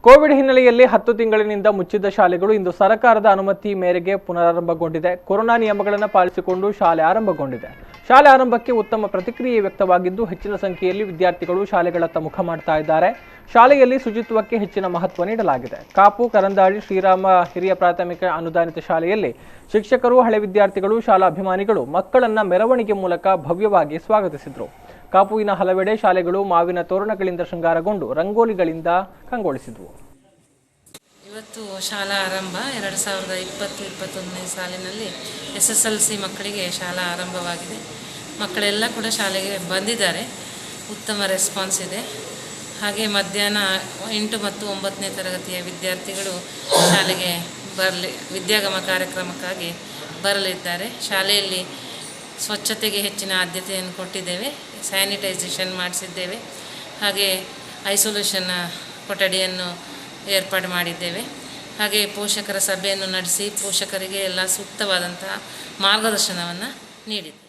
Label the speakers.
Speaker 1: Covid ಹಿನ್ನೆಲೆಯಲ್ಲಿ 10 ತಿಂಗಳಿನಿಂದ ಮುಚ್ಚಿದ್ದ ಶಾಲೆಗಳು ಇಂದು ಸರ್ಕಾರದ ಅನುಮತಿ ಮೇರೆಗೆ ಪುನರಾರಂಭಗೊಂಡಿದೆ. ಕೊರೋನಾ ನಿಯಮಗಳನ್ನು ಪಾಲಿಸಿಕೊಂಡು ಶಾಲೆ ಆರಂಭಗೊಂಡಿದೆ. ಶಾಲೆ ಆರಂಭಕ್ಕೆ ಉತ್ತಮ ಪ್ರತಿಕ್ರಿಯೆ ವ್ಯಕ್ತವಾಗಿದ್ದು ಹೆಚ್ಚಿನ ಸಂಖ್ಯೆಯಲ್ಲಿ ವಿದ್ಯಾರ್ಥಿಗಳು ಶಾಲೆಗಳತ್ತ ಮುಖ ಮಾಡ್ತಾ ಇದ್ದಾರೆ. ಶಾಲೆಯಲ್ಲಿ ಶುಚಿತ್ವಕ್ಕೆ ಹೆಚ್ಚಿನ ಮಹತ್ವ ನೀಡಲಾಗಿದೆ. ಕಾಪು ಕರಂದಾಳಿ ಶ್ರೀರಾಮ ಹಿರಿಯ ಪ್ರಾಥಮಿಕ ಅನುದಾನಿತ ಶಾಲೆಯಲ್ಲಿ ಶಿಕ್ಷಕರು, ಹಳೆ ವಿದ್ಯಾರ್ಥಿಗಳು, ಶಾಲಾ ಅಭಿಮಾನಿಗಳು ಮಕ್ಕಳನ್ನ ಮೆರವಣಿಗೆ ಮೂಲಕ ಭವ್ಯವಾಗಿ ಸ್ವಾಗತಿಸಿದರು. ಕಾಪುವಿನ ಹಲವೆಡೆ ಶಾಲೆಗಳು ಮಾವಿನ ತೋರಣಗಳಿಂದ ಶೃಂಗಾರಗೊಂಡು ರಂಗೋಲಿಗಳಿಂದ ಕಂಗೊಳಿಸಿದವು.
Speaker 2: ಇವತ್ತು ಶಾಲಾ ಆರಂಭ 2020-21ನೇ ಸಾಲಿನಲ್ಲಿ SSLC ಮಕ್ಕಳಿಗೆ ಶಾಲಾ ಆರಂಭವಾಗಿದೆ. ಮಕ್ಕಳೆಲ್ಲ ಕೂಡ ಶಾಲೆಗೆ ಬಂದಿದ್ದಾರೆ. ಉತ್ತಮ ರೆಸ್ಪಾನ್ಸ್ ಇದೆ. ಹಾಗೆ ಮಧ್ಯಾಹ್ನ 8 ಮತ್ತು 9ನೇ ತರಗತಿಯ ವಿದ್ಯಾರ್ಥಿಗಳು ಶಾಲೆಗೆ ವಿದ್ಯಾಗಮ ಕಾರ್ಯಕ್ರಮಕ್ಕಾಗಿ ಬರಲಿದ್ದಾರೆ. ಶಾಲೆಯಲ್ಲಿ ಸ್ವಚ್ಛತೆಗೆ ಹೆಚ್ಚಿನ ಆದ್ಯತೆಯನ್ನು ಕೊಟ್ಟಿದ್ದೇವೆ. ಸ್ಯಾನಿಟೈಸೇಷನ್ ಮಾಡಿಸಿದ್ದೇವೆ. ಹಾಗೆ ಐಸೋಲೇಷನ್ ಕೊಠಡಿಯನ್ನು ಏರ್ಪಾಡು ಮಾಡಿದ್ದೇವೆ. ಹಾಗೆ ಪೋಷಕರ ಸಭೆಯನ್ನು ನಡೆಸಿ ಪೋಷಕರಿಗೆ ಎಲ್ಲ ಸೂಕ್ತವಾದಂತಹ ಮಾರ್ಗದರ್ಶನವನ್ನು ನೀಡಿದ್ದೇವೆ.